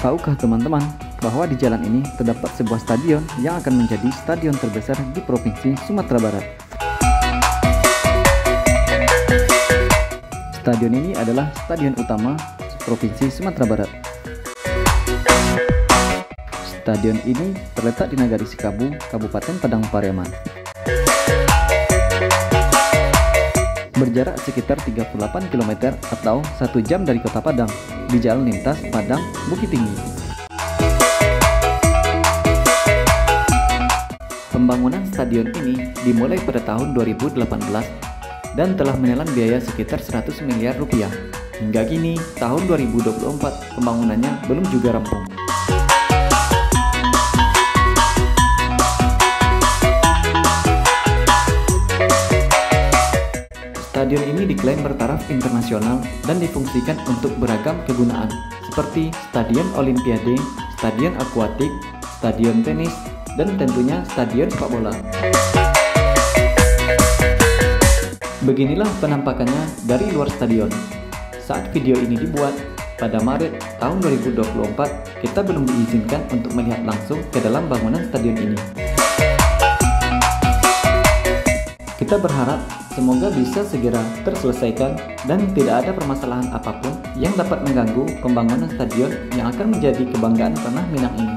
Tahukah teman-teman bahwa di jalan ini terdapat sebuah stadion yang akan menjadi stadion terbesar di Provinsi Sumatera Barat. Stadion ini adalah stadion utama Provinsi Sumatera Barat. Stadion ini terletak di Nagari Sikabu, Kabupaten Padang Pariaman. Berjarak sekitar 38 km atau 1 jam dari Kota Padang, di jalan lintas Padang Bukit Tinggi. Pembangunan stadion ini dimulai pada tahun 2018 dan telah menelan biaya sekitar 100 miliar rupiah. Hingga kini, tahun 2024, pembangunannya belum juga rampung. Stadion ini diklaim bertaraf internasional dan difungsikan untuk beragam kegunaan, seperti stadion olimpiade, stadion akuatik, stadion tenis, dan tentunya stadion sepak bola. Beginilah penampakannya dari luar stadion. Saat video ini dibuat, pada Maret tahun 2024, kita belum diizinkan untuk melihat langsung ke dalam bangunan stadion ini. Kita berharap semoga bisa segera terselesaikan dan tidak ada permasalahan apapun yang dapat mengganggu pembangunan stadion yang akan menjadi kebanggaan tanah Minang ini.